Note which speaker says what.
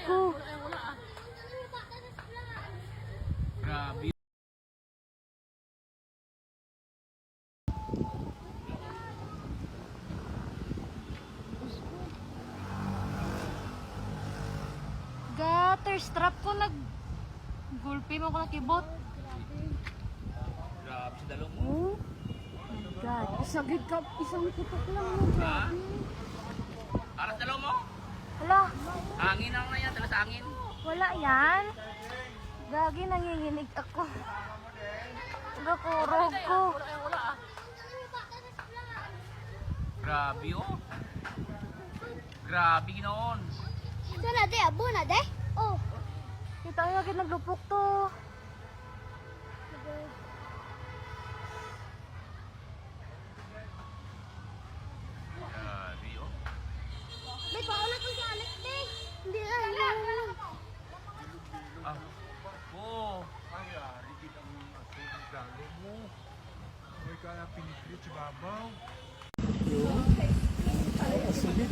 Speaker 1: ko.
Speaker 2: Grabe.
Speaker 1: Gutter strap ko gulpi mo ko na kibot.
Speaker 2: Grabe sa dalong mo.
Speaker 1: Oh my God. Isang putok lang mo.
Speaker 2: Ha? Para sa dalong mo?
Speaker 1: Wala.
Speaker 2: Hangin lang na yan, talas hangin.
Speaker 1: Wala yan. Gagi, nanginginig ako. Gakurog ko.
Speaker 2: Grabe oh. Grabe ginoon.
Speaker 3: Ito na de, abo na de. Oh.
Speaker 1: Kita nyo agad naglupok to.
Speaker 2: Grabe oh.
Speaker 3: May paulat ko sa anak de. Hindi na.
Speaker 2: Ah. Oh.
Speaker 4: Ay, rigid ang galo mo. May kaya piniprit sa babaw.
Speaker 5: Ay, asulid.